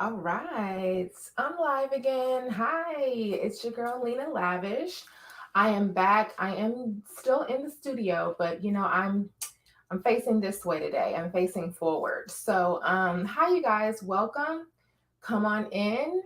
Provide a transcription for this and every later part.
All right, I'm live again. Hi, it's your girl Lena Lavish. I am back. I am still in the studio, but I'm facing this way today. I'm facing forward. Hi you guys, welcome. Come on in.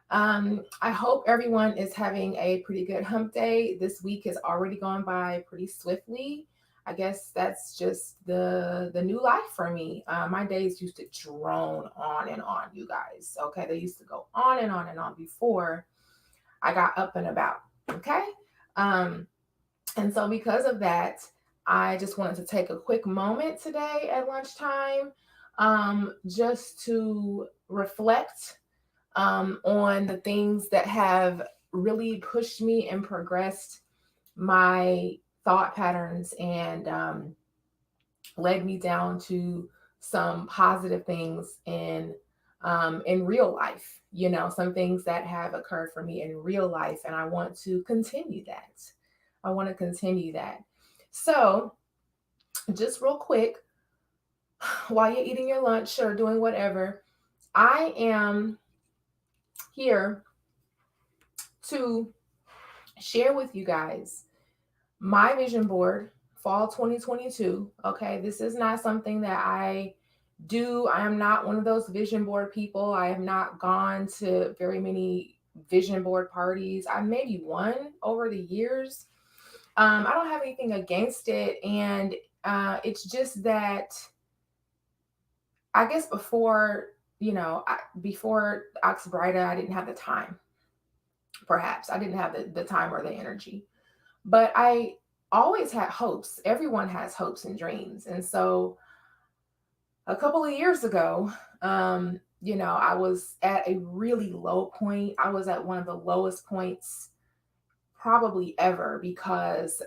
I hope everyone is having a pretty good hump day. This week has already gone by pretty swiftly. I guess that's just the new life for me. My days used to drone on and on, you guys. Okay, they used to go on and on and on before I got up and about. Okay, um, and so because of that, I just wanted to take a quick moment today at lunchtime, just to reflect on the things that have really pushed me and progressed my thought patterns and led me down to some positive things in real life. You know, some things that have occurred for me in real life, and I want to continue that. I want to continue that. So, just real quick, while you're eating your lunch or doing whatever, I am here to share with you guys my vision board fall 2022. Okay, this is not something that I do. I am not one of those vision board people. I have not gone to very many vision board parties. I maybe one over the years. I don't have anything against it, and it's just that I guess before Oxbrida, I didn't have the time. Perhaps I didn't have the time or the energy, but I always had hopes. Everyone has hopes and dreams. And so a couple of years ago, I was at a really low point. I was at one of the lowest points probably ever because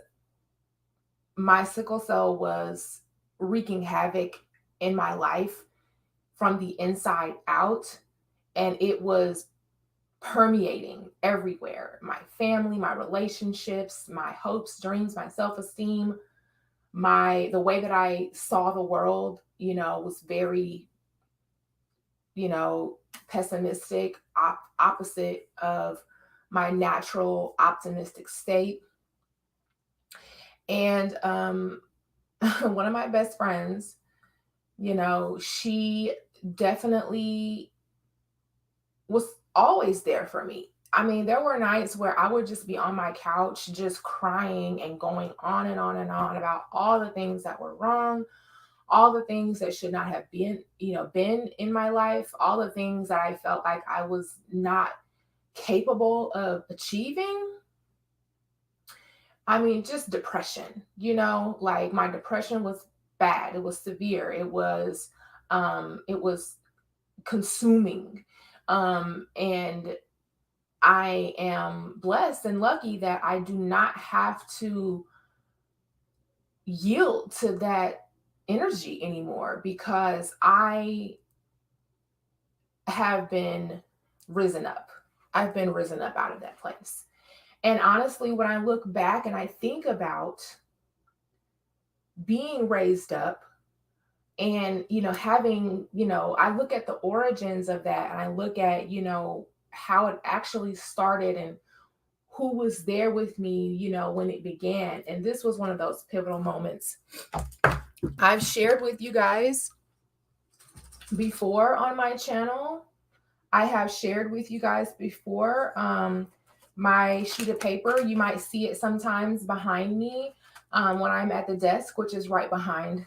my sickle cell was wreaking havoc in my life from the inside out. And it was permeating everywhere: my family, my relationships, my hopes, dreams, my self esteem, the way that I saw the world, was very, you know, pessimistic, opposite of my natural optimistic state. And one of my best friends, she definitely was always there for me. I mean, there were nights where I would just be on my couch just crying and going on and on and on about all the things that were wrong, all the things that should not have been in my life, all the things that I felt like I was not capable of achieving. I mean, just depression, like my depression was bad. It was severe. It was consuming. And I am blessed and lucky that I do not have to yield to that energy anymore because I have been risen up. I've been risen up out of that place. And honestly, when I look back and I think about being raised up and, having, I look at the origins of that and I look at, how it actually started and who was there with me, when it began. And this was one of those pivotal moments. I've shared with you guys before on my channel. I have shared with you guys before my sheet of paper. You might see it sometimes behind me when I'm at the desk, which is right behind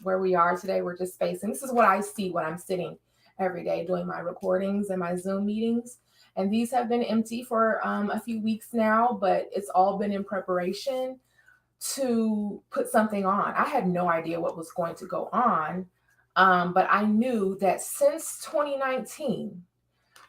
where we are today. We're just facing. This is what I see when I'm sitting every day doing my recordings and my Zoom meetings. And these have been empty for a few weeks now, but it's all been in preparation to put something on. I had no idea what was going to go on, but I knew that since 2019,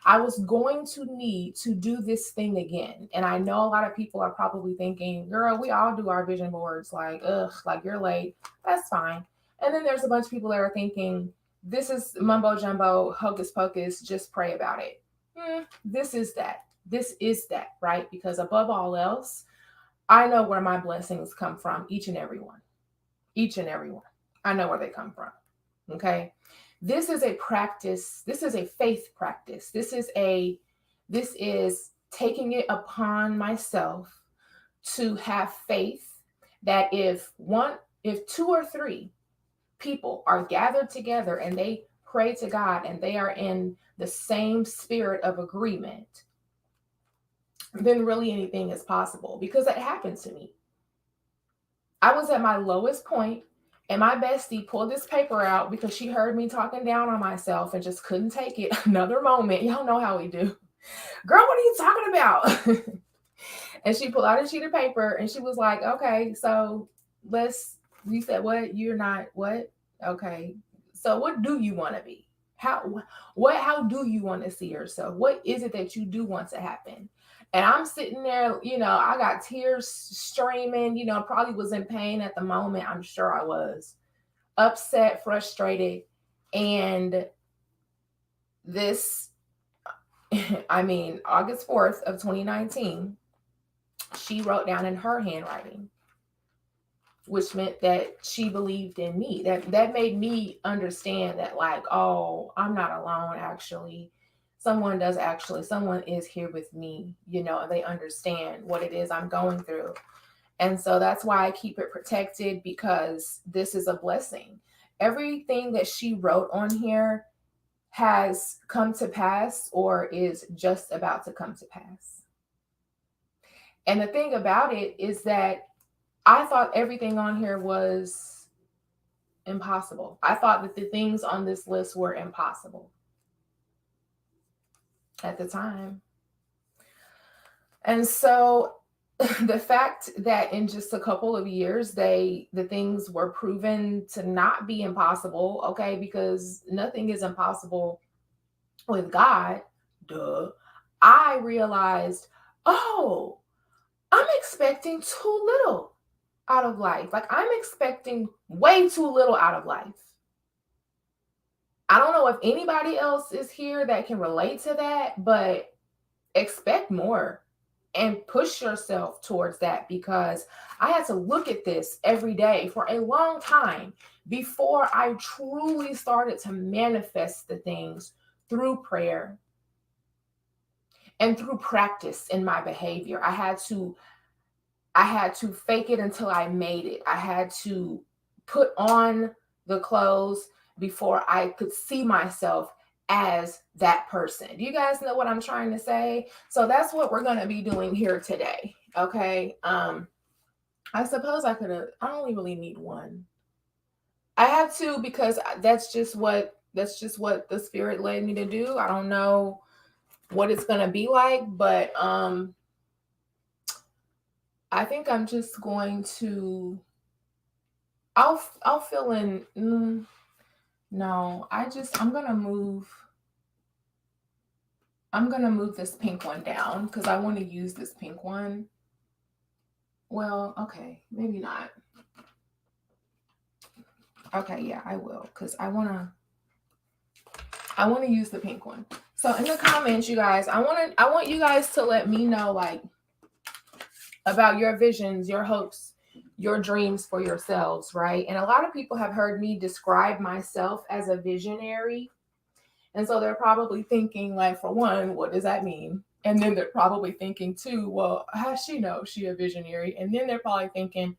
I was going to need to do this thing again. And I know a lot of people are probably thinking, girl, we all do our vision boards. Like, ugh, like you're late. That's fine. And then there's a bunch of people that are thinking, this is mumbo jumbo, hocus pocus, just pray about it. This is that. This is that, right? Because above all else, I know where my blessings come from, each and every one. Each and every one. I know where they come from. Okay. This is a practice. This is a faith practice. This is taking it upon myself to have faith that if two or three people are gathered together and they pray to God and they are in the same spirit of agreement, then really anything is possible, because it happened to me. I was at my lowest point, and my bestie pulled this paper out because she heard me talking down on myself and just couldn't take it another moment. Y'all know how we do. Girl, what are you talking about? And she pulled out a sheet of paper and she was like, okay, so you said what? You're not what? Okay. So what do you want to be? How do you want to see yourself? What is it that you do want to happen? And I'm sitting there, I got tears streaming, probably was in pain at the moment. I'm sure I was upset, frustrated. And this, August 4th of 2019, she wrote down in her handwriting, which meant that she believed in me. That made me understand that, like, oh, I'm not alone. Actually, someone is here with me, and they understand what it is I'm going through. And so that's why I keep it protected, because this is a blessing. Everything that she wrote on here has come to pass or is just about to come to pass. And the thing about it is that I thought everything on here was impossible. I thought that the things on this list were impossible at the time. And so the fact that in just a couple of years, the things were proven to not be impossible, okay, because nothing is impossible with God, duh, I realized, oh, I'm expecting too little out of life. Like, I'm expecting way too little out of life. I don't know if anybody else is here that can relate to that, but expect more and push yourself towards that, because I had to look at this every day for a long time before I truly started to manifest the things through prayer and through practice in my behavior. I had to fake it until I made it. I had to put on the clothes before I could see myself as that person. Do you guys know what I'm trying to say? So that's what we're going to be doing here today. Okay. I suppose I only really need one. I have two, because that's just what the spirit led me to do. I don't know what it's going to be like, but I think I'm just going to, I'll fill in. No, I'm going to move this pink one down because I want to use this pink one. Well, okay, maybe not. Okay, yeah, I will, because I want to use the pink one. So in the comments, you guys, I want you guys to let me know, like, about your visions, your hopes, your dreams for yourselves, right? And a lot of people have heard me describe myself as a visionary. And so they're probably thinking, like, for one, what does that mean? And then they're probably thinking, two, well, how does she know she a visionary? And then they're probably thinking,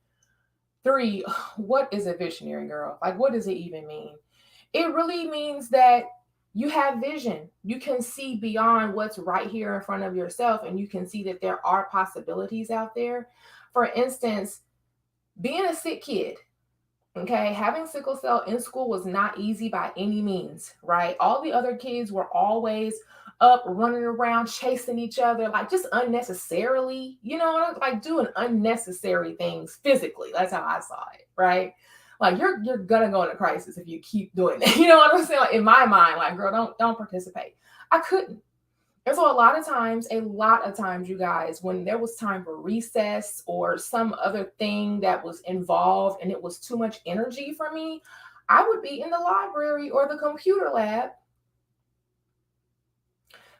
three, what is a visionary, girl? Like, what does it even mean? It really means that you have vision. You can see beyond what's right here in front of yourself, and you can see that there are possibilities out there. For instance, being a sick kid, okay, having sickle cell in school was not easy by any means, right? All the other kids were always up, running around, chasing each other, like, just unnecessarily, like doing unnecessary things physically. That's how I saw it, right? Like, you're gonna go into crisis if you keep doing that. You know what I'm saying? Like, in my mind, like, girl, don't participate. I couldn't. And so a lot of times, you guys, when there was time for recess or some other thing that was involved and it was too much energy for me, I would be in the library or the computer lab,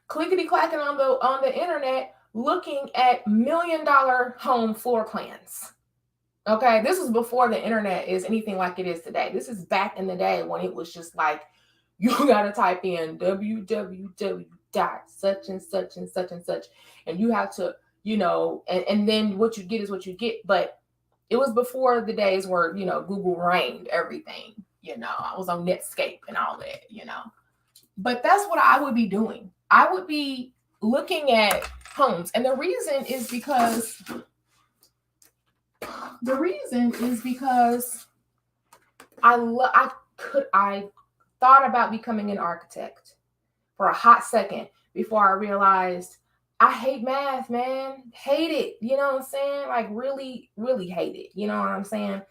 clickety clacking on the internet, looking at $1 million home floor plans. Okay, this was before the internet is anything like it is today. This is back in the day when it was just like You got to type in www dot such and such and such and such. And you have to, and then what you get is what you get. But it was before the days where, Google reigned everything. I was on Netscape and all that. But that's what I would be doing. I would be looking at homes. And the reason is because I thought about becoming an architect for a hot second before I realized I hate math, man. Hate it. You know what I'm saying? Like really, really hate it. You know what I'm saying?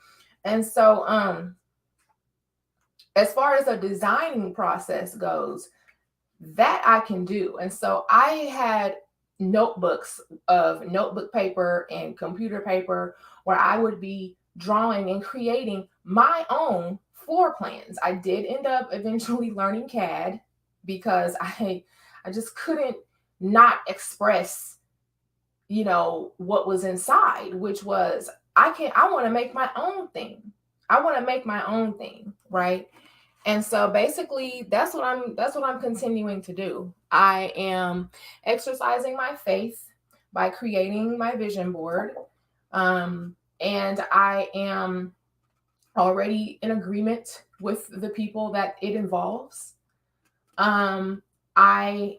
And so as far as the designing process goes, that I can do. And so I had notebooks of notebook paper and computer paper where I would be drawing and creating my own floor plans. I did end up eventually learning CAD because I just couldn't not express, what was inside, which was I want to make my own thing. I want to make my own thing, right? And so basically that's what I'm continuing to do. I am exercising my faith by creating my vision board. And I am already in agreement with the people that it involves. I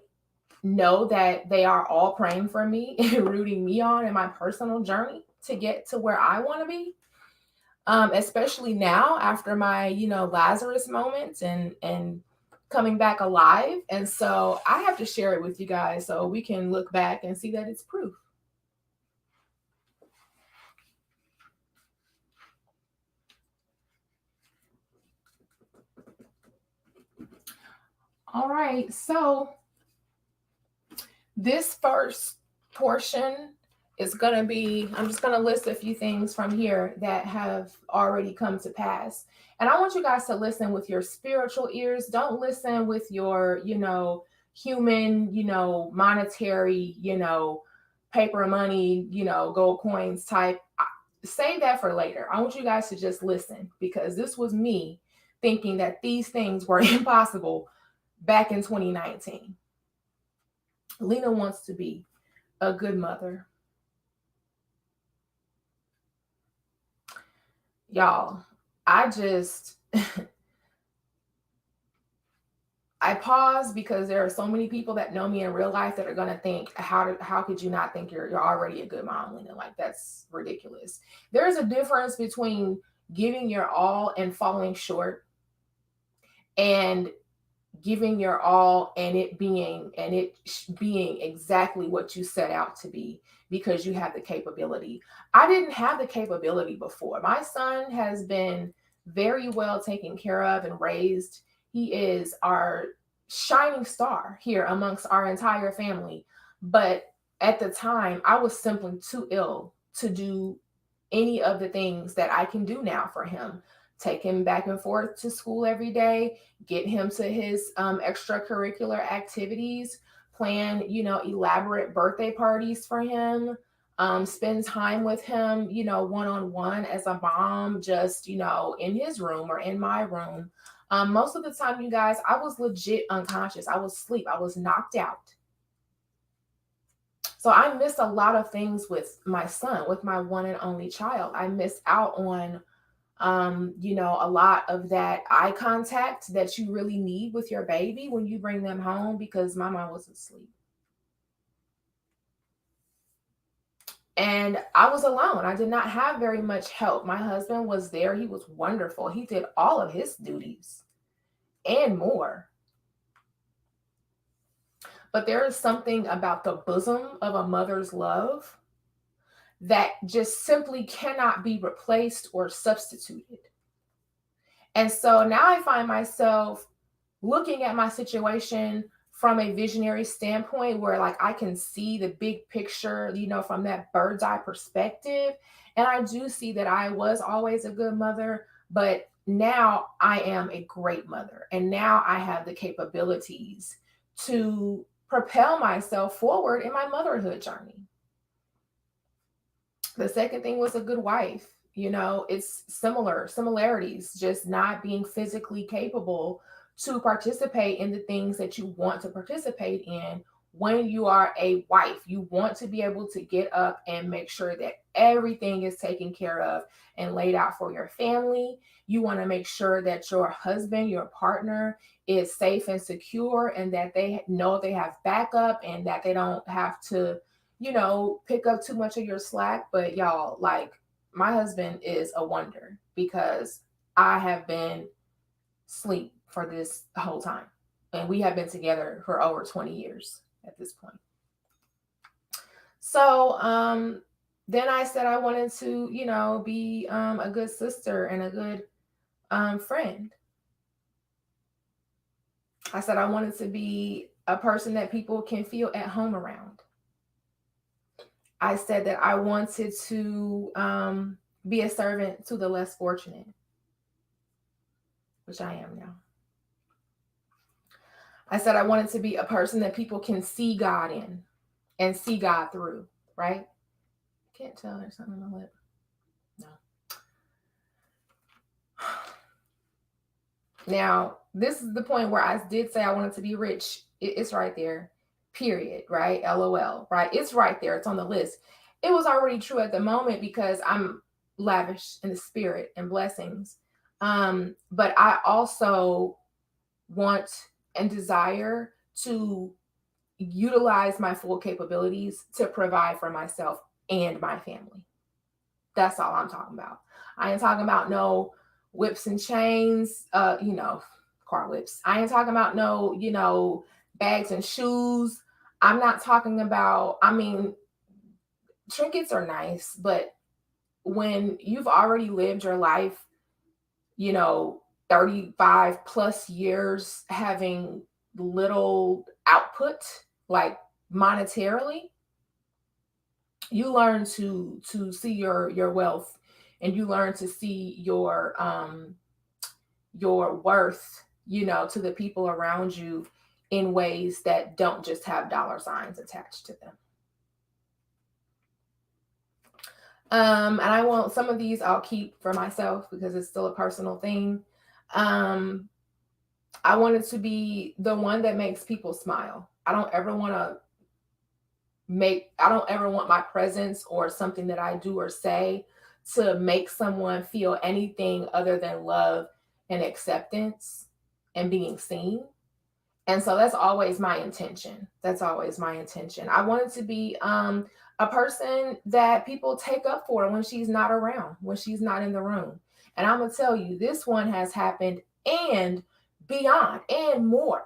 know that they are all praying for me and rooting me on in my personal journey to get to where I want to be. Especially now after my, Lazarus moments and coming back alive. And so I have to share it with you guys so we can look back and see that it's proof. All right, so this first portion is going to be, I'm just going to list a few things from here that have already come to pass. And I want you guys to listen with your spiritual ears. Don't listen with your, human, monetary, paper money, gold coins type. Save that for later. I want you guys to just listen because this was me thinking that these things were impossible back in 2019. Lena wants to be a good mother. Y'all, I just I pause because there are so many people that know me in real life that are gonna think, how could you not think you're already a good mom, Lena? Like that's ridiculous. There's a difference between giving your all and falling short and giving your all and it being exactly what you set out to be because you have the capability. I didn't have the capability before. My son has been very well taken care of and raised. He is our shining star here amongst our entire family. But at the time, I was simply too ill to do any of the things that I can do now for him. Take him back and forth to school every day, get him to his extracurricular activities, plan, elaborate birthday parties for him, spend time with him, one on one as a mom, just, in his room or in my room. Most of the time, you guys, I was legit unconscious. I was asleep. I was knocked out. So I missed a lot of things with my son, with my one and only child. I missed out on a lot of that eye contact that you really need with your baby when you bring them home because mama was asleep. And I was alone. I did not have very much help. My husband was there. He was wonderful. He did all of his duties and more. But there is something about the bosom of a mother's love that just simply cannot be replaced or substituted. And so now I find myself looking at my situation from a visionary standpoint where like I can see the big picture, from that bird's eye perspective. And I do see that I was always a good mother, but now I am a great mother. And now I have the capabilities to propel myself forward in my motherhood journey. The second thing was a good wife. It's similarities, just not being physically capable to participate in the things that you want to participate in. When you are a wife, you want to be able to get up and make sure that everything is taken care of and laid out for your family. You want to make sure that your husband, your partner, is safe and secure, and that they know they have backup and that they don't have to, pick up too much of your slack. But y'all, like, my husband is a wonder because I have been asleep for this whole time. And we have been together for over 20 years at this point. So then I said I wanted to, be a good sister and a good friend. I said I wanted to be a person that people can feel at home around. I said that I wanted to be a servant to the less fortunate, which I am now. I said I wanted to be a person that people can see God in and see God through, right? Can't tell there's something on my lip. No. Now, this is the point where I did say I wanted to be rich. It's right there, period, right? LOL, right? It's right there. It's on the list. It was already true at the moment because I'm lavish in the spirit and blessings. But I also want and desire to utilize my full capabilities to provide for myself and my family. That's all I'm talking about. I ain't talking about no whips and chains, car whips. I ain't talking about no, bags and shoes. I'm not talking about, trinkets are nice, but when you've already lived your life, 35 plus years having little output, like monetarily, you learn to see your wealth, and you learn to see your worth, to the people around you in ways that don't just have dollar signs attached to them. And I won't, some of these I'll keep for myself because it's still a personal thing. I wanted to be the one that makes people smile. I don't ever want my presence or something that I do or say to make someone feel anything other than love and acceptance and being seen. And so that's always my intention. I wanted to be a person that people take up for when she's not around, when she's not in the room. And I'm going to tell you, this one has happened and beyond and more.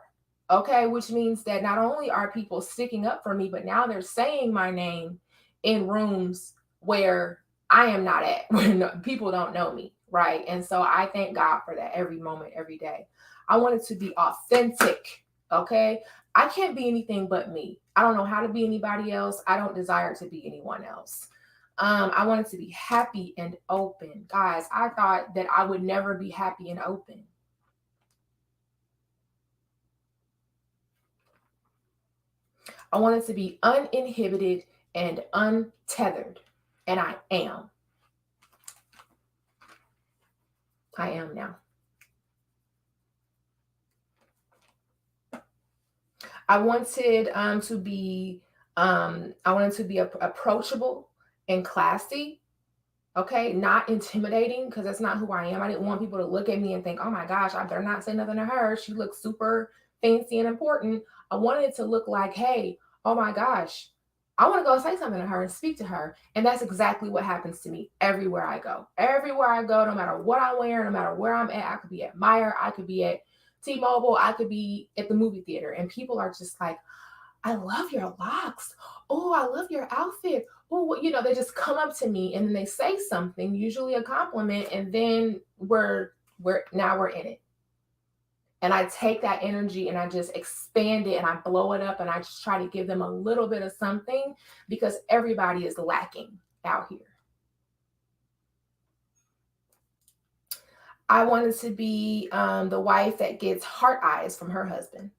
Okay, which means that not only are people sticking up for me, but now they're saying my name in rooms where I am not at, when people don't know me, right? And so I thank God for that every moment, every day. I want it to be authentic, okay? I can't be anything but me. I don't know how to be anybody else. I don't desire to be anyone else. I wanted to be happy and open. Guys, I thought that I would never be happy and open. I wanted to be uninhibited and untethered. And I am. I am now. I wanted to be approachable and classy. Okay, not intimidating, because that's not who I am. I didn't want people to look at me and think, oh my gosh, I better not say nothing to her. She looks super fancy and important. I wanted it to look like, hey, oh my gosh, I want to go say something to her and speak to her. And that's exactly what happens to me everywhere I go. Everywhere I go, no matter what I'm wearing, no matter where I'm at, I could be at Meijer, I could be at T-Mobile, I could be at the movie theater. And people are just like, I love your locks. Oh, I love your outfit. Oh, they just come up to me and then they say something, usually a compliment, and then we're in it. And I take that energy and I just expand it and I blow it up and I just try to give them a little bit of something, because everybody is lacking out here. I wanted to be the wife that gets heart eyes from her husband.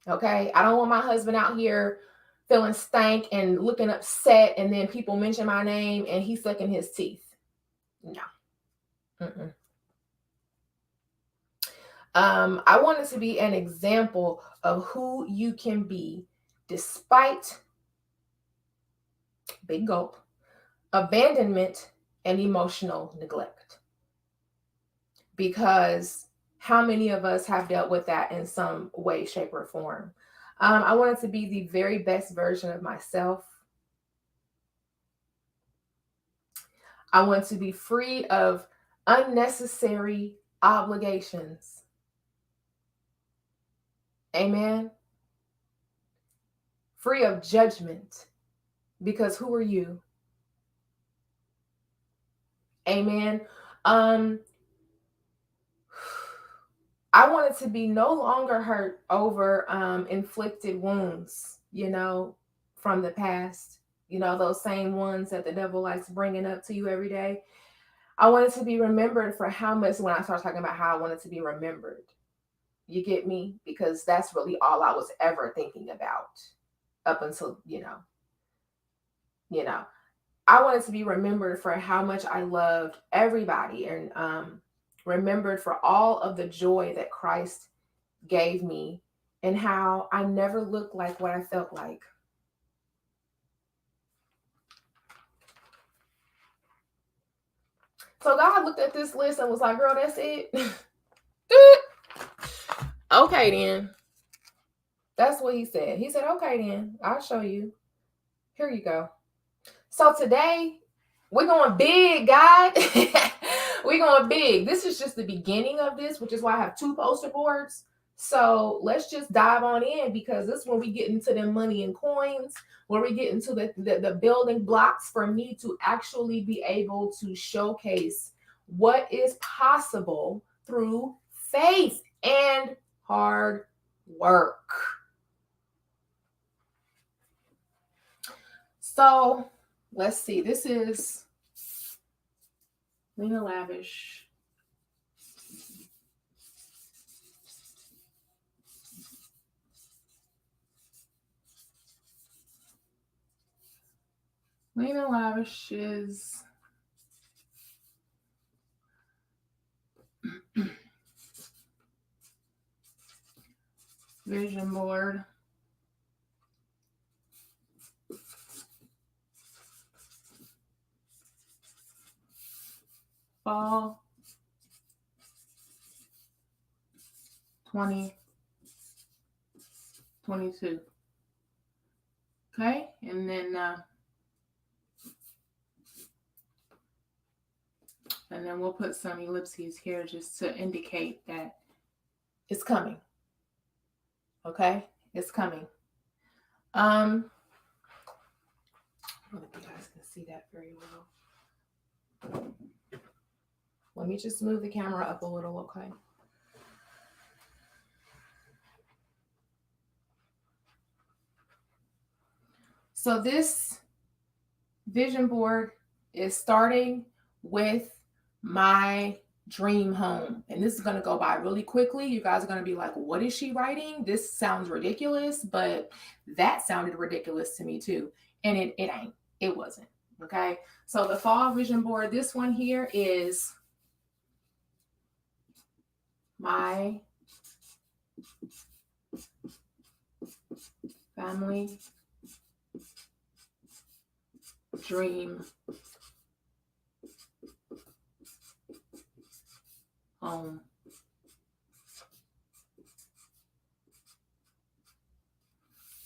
Okay, I don't want my husband out here feeling stank and looking upset, and then people mention my name and he's sucking his teeth. No. I want it to be an example of who you can be despite, big gulp, abandonment and emotional neglect. Because how many of us have dealt with that in some way, shape, or form? I want it to be the very best version of myself. I want to be free of unnecessary obligations. Amen. Free of judgment. Because who are you? Amen. Um, I wanted to be no longer hurt over inflicted wounds, from the past, those same ones that the devil likes bringing up to you every day. I wanted to be remembered for how much, when I start talking about how I wanted to be remembered, you get me? Because that's really all I was ever thinking about up until, you know, I wanted to be remembered for how much I loved everybody and remembered for all of the joy that Christ gave me and how I never looked like what I felt like. So God looked at this list and was like, girl, that's it. Okay, then. That's what he said. He said, okay, then. I'll show you. Here you go. So today, we're going big, God. We're going big. This is just the beginning of this, which is why I have 2 poster boards. So let's just dive on in, because this is when we get into the money and coins, when we get into the building blocks for me to actually be able to showcase what is possible through faith and hard work. So let's see. This is Lena Lavish. Lena Lavish's vision board. Fall 2022. Okay, and then we'll put some ellipses here just to indicate that it's coming. Okay, it's coming. I don't know if you guys can see that very well. Let me just move the camera up a little, okay? So this vision board is starting with my dream home. And this is going to go by really quickly. You guys are going to be like, what is she writing? This sounds ridiculous, but that sounded ridiculous to me too. And it ain't. It wasn't. Okay. So the fall vision board, this one here is my family dream home.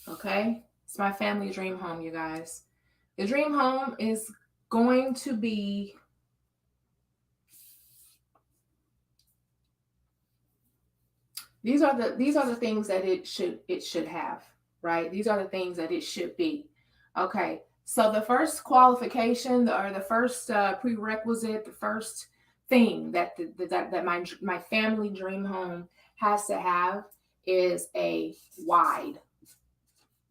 Okay, it's my family dream home, you guys. The dream home is going to be these are the things that it should have, right? These are the things that it should be. Okay, so the first qualification or the first prerequisite, the first thing that that my family dream home has to have is a wide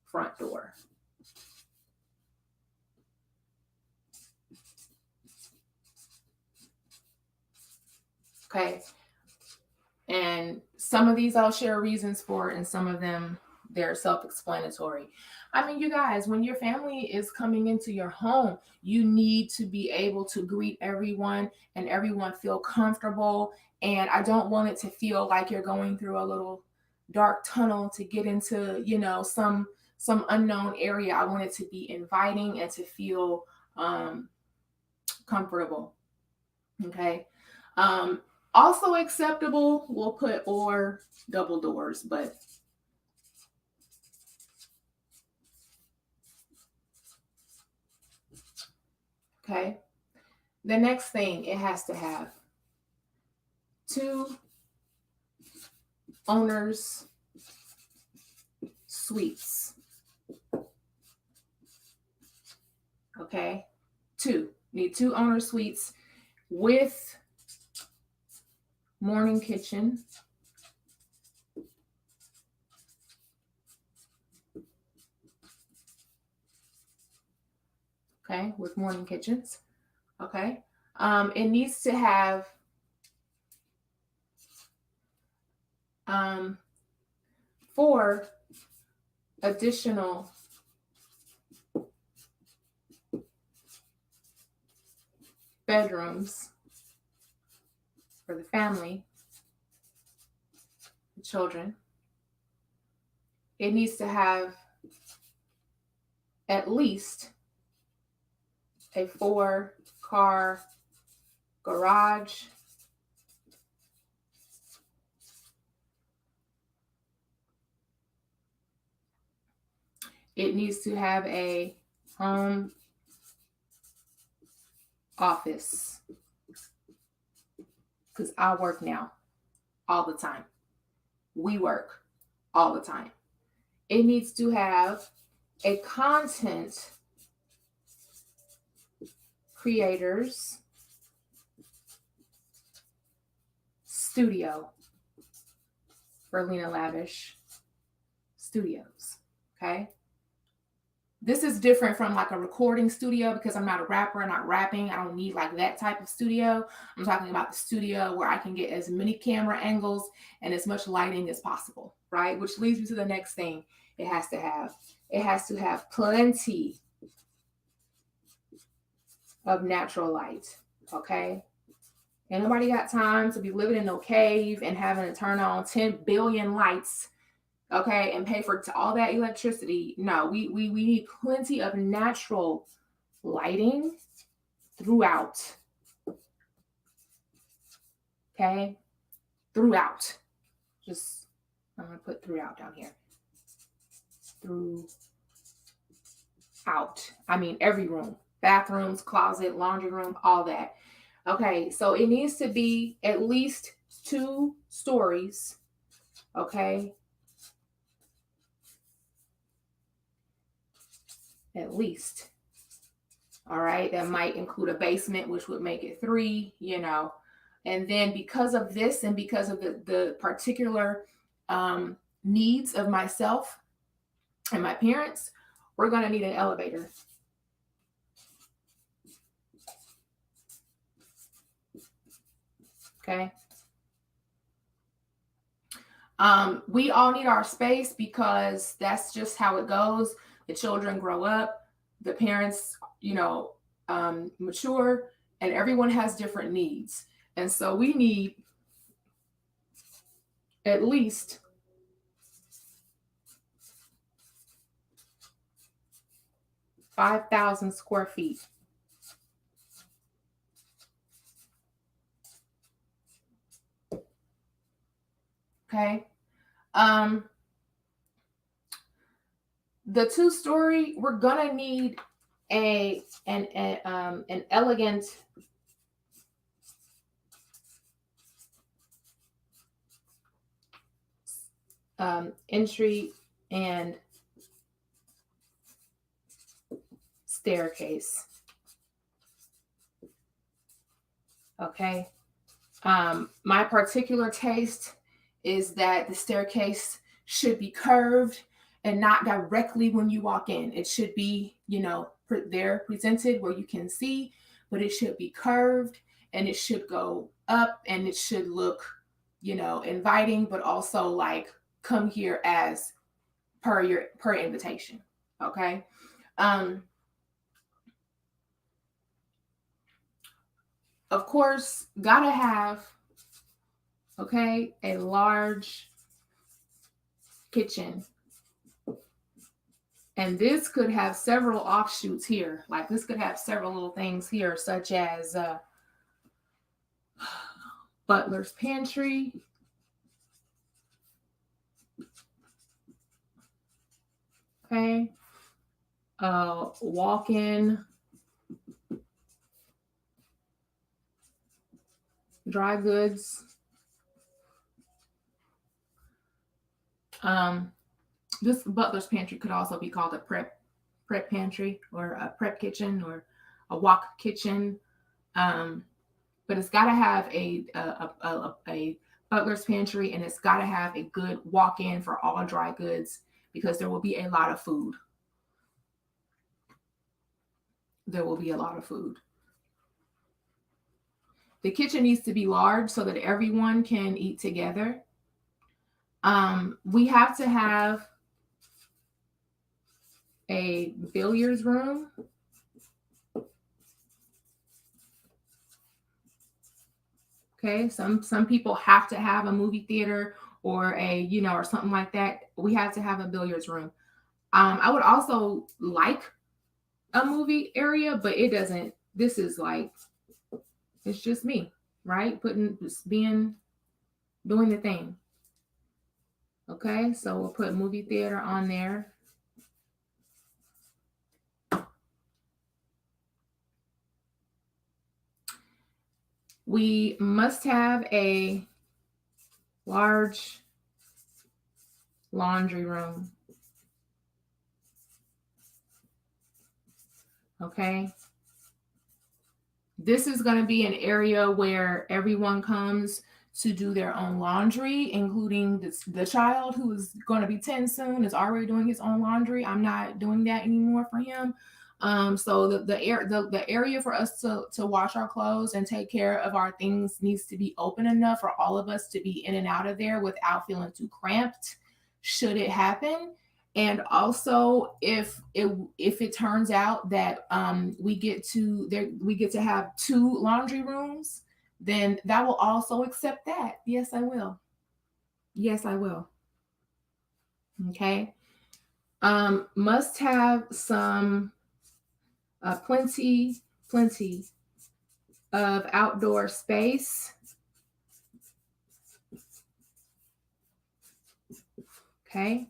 front door. Okay, and some of these I'll share reasons for, and some of them they're self-explanatory. I mean, you guys, when your family is coming into your home, you need to be able to greet everyone and everyone feel comfortable. And I don't want it to feel like you're going through a little dark tunnel to get into, some unknown area. I want it to be inviting and to feel comfortable. Okay. Um, Also acceptable, we'll put or double doors, but okay. The next thing it has to have two owners suites. Okay. Need two owner suites with morning kitchen. Okay, with morning kitchens. Okay. It needs to have 4 additional bedrooms for the family, the children. It needs to have at least a 4-car garage. It needs to have a home office, because I work now all the time. We work all the time. It needs to have a content creators studio for Lena Lavish Studios. Okay. This is different from like a recording studio because I'm not a rapper. I'm not rapping. I don't need like that type of studio. I'm talking about the studio where I can get as many camera angles and as much lighting as possible, right? Which leads me to the next thing it has to have. It has to have plenty of natural light, okay? Ain't nobody got time to be living in no cave and having to turn on 10 billion lights, okay, and pay for all that electricity. No, we need plenty of natural lighting throughout. Okay? Throughout. Just, I'm going to put throughout down here. Throughout. I mean, every room. Bathrooms, closet, laundry room, all that. Okay, so it needs to be at least 2 stories. Okay? At least. All right, that might include a basement, which would make it 3, And then because of this and because of the particular needs of myself and my parents, we're going to need an elevator. Okay. We all need our space because that's just how it goes. The children grow up, the parents, mature, and everyone has different needs. And so we need at least 5,000 square feet. Okay. The 2-story, we're gonna need an elegant entry and staircase. Okay. My particular taste is that the staircase should be curved and not directly when you walk in. It should be, there presented where you can see, but it should be curved and it should go up and it should look, inviting, but also like come here as per invitation. Okay. Um, of course, gotta have, okay, a large kitchen. And this could have several offshoots here. Like this could have several little things here, such as butler's pantry. Okay. Walk-in dry goods. This butler's pantry could also be called a prep pantry or a prep kitchen or a walk kitchen. But it's got to have a butler's pantry, and it's got to have a good walk-in for all dry goods because there will be a lot of food. There will be a lot of food. The kitchen needs to be large so that everyone can eat together. We have to have a billiards room. Okay, some people have to have a movie theater or or something like that. We have to have a billiards room. I would also like a movie area, but it doesn't. This is like it's just me, right? Doing the thing. Okay, so we'll put movie theater on there. We must have a large laundry room. Okay. This is going to be an area where everyone comes to do their own laundry, including the child who is going to be 10 soon is already doing his own laundry. I'm not doing that anymore for him. So the area for us to wash our clothes and take care of our things needs to be open enough for all of us to be in and out of there without feeling too cramped should it happen. And also, if it turns out that we get to have two laundry rooms, then that will also accept that. Yes, I will. Yes, I will. Okay. Must have some plenty of outdoor space. Okay.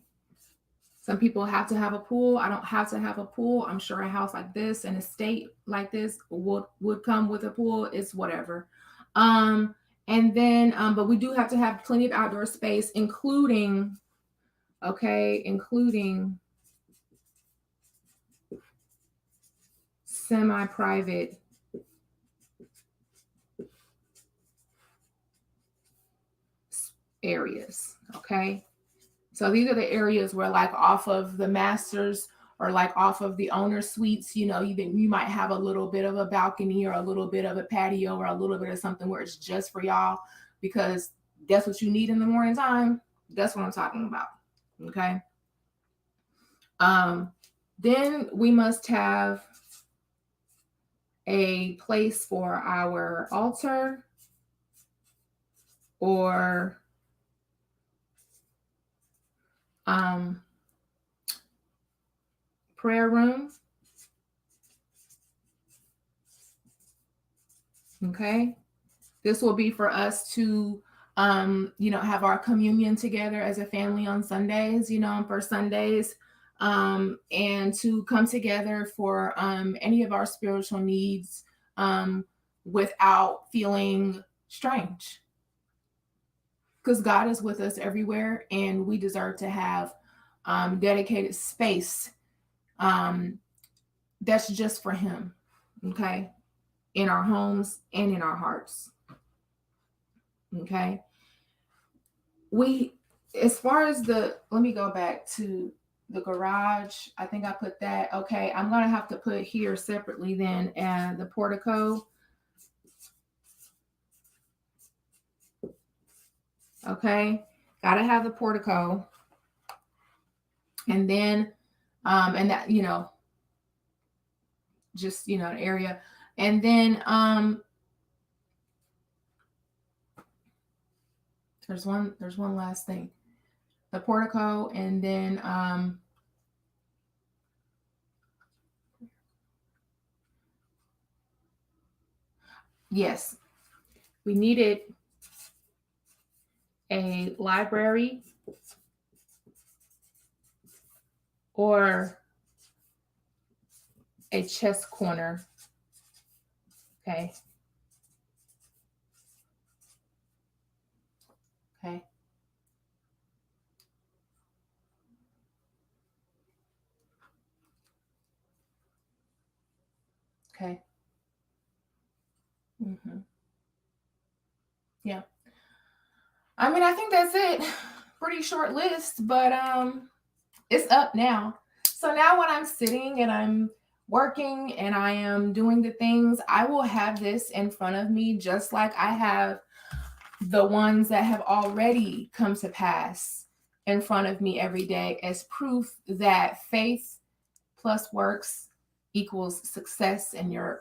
Some people have to have a pool. I don't have to have a pool. I'm sure a house like this, an estate like this would come with a pool. It's whatever. And then, but we do have to have plenty of outdoor space, including semi-private areas. Okay. So these are the areas where, like, off of the masters or like off of the owner suites, you might have a little bit of a balcony or a little bit of a patio or a little bit of something where it's just for y'all because that's what you need in the morning time. That's what I'm talking about. Okay. Then we must have a place for our altar or prayer room. Okay. This will be for us to have our communion together as a family on Sundays, for Sundays, and to come together for any of our spiritual needs without feeling strange. Because God is with us everywhere, and we deserve to have dedicated space that's just for Him, okay, in our homes and in our hearts. Okay. As far as let me go back to the garage. I think I put that. Okay. I'm going to have to put here separately then the portico. Okay. Got to have the portico. And then, and that, just, an area. And then, there's one last thing, the portico. And then, yes, we needed a library or a chest corner. Okay. Okay. Okay. Mm-hmm. Yeah. I mean, I think that's it. Pretty short list, but it's up now. So now when I'm sitting and I'm working and I am doing the things, I will have this in front of me just like I have the ones that have already come to pass in front of me every day as proof that faith plus works equals success in your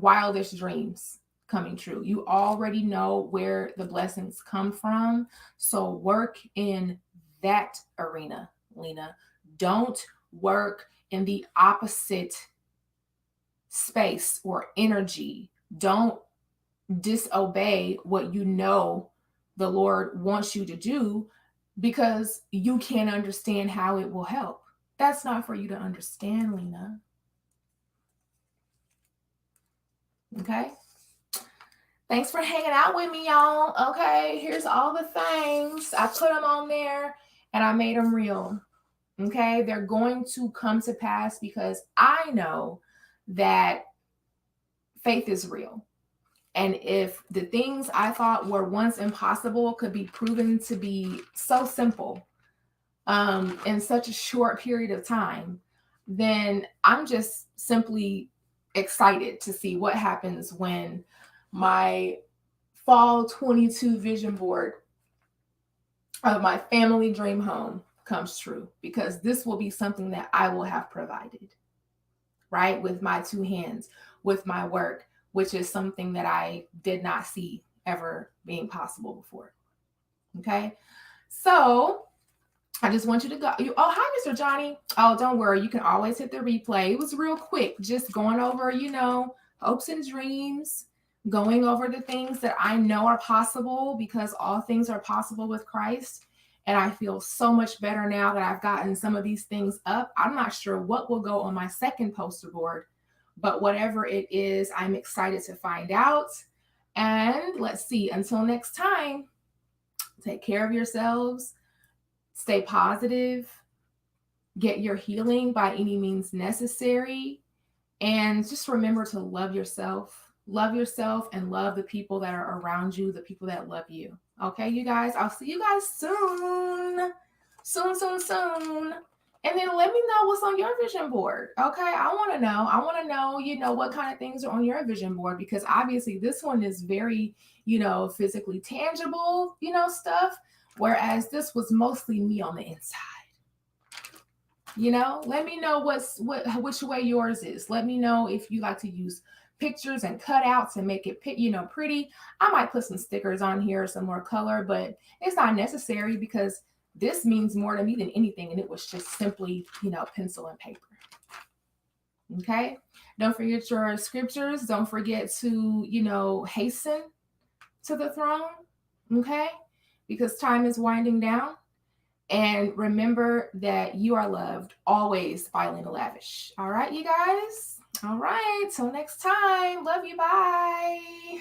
wildest dreams coming true. You already know where the blessings come from. So work in that arena, Lena. Don't work in the opposite space or energy. Don't disobey what you know the Lord wants you to do because you can't understand how it will help. That's not for you to understand, Lena. Okay? Thanks for hanging out with me, y'all. Okay, here's all the things. I put them on there and I made them real. Okay, they're going to come to pass because I know that faith is real. And if the things I thought were once impossible could be proven to be so simple in such a short period of time, then I'm just simply excited to see what happens when my fall 22 vision board of my family dream home comes true, because this will be something that I will have provided, right? With my two hands, with my work, which is something that I did not see ever being possible before. Okay. So I just want you to go. Oh, hi, Mr. Johnny. Oh, don't worry. You can always hit the replay. It was real quick, just going over, hopes and dreams, going over the things that I know are possible because all things are possible with Christ. And I feel so much better now that I've gotten some of these things up. I'm not sure what will go on my second poster board, but whatever it is, I'm excited to find out. And let's see, until next time, take care of yourselves, stay positive, get your healing by any means necessary, and just remember to love yourself. Love yourself and love the people that are around you, the people that love you. Okay, you guys, I'll see you guys soon. Soon. And then let me know what's on your vision board. Okay, I want to know. I want to know, what kind of things are on your vision board, because obviously this one is very, physically tangible, stuff. Whereas this was mostly me on the inside. Let me know which way yours is. Let me know if you like to use pictures and cutouts and make it pretty. I might put some stickers on here, some more color, but it's not necessary because this means more to me than anything, and it was just simply pencil and paper. Okay, don't forget your scriptures. Don't forget to hasten to the throne. Okay, because time is winding down. And remember that you are loved always by Lena Lavish. All right, you guys? All right, till next time. Love you. Bye.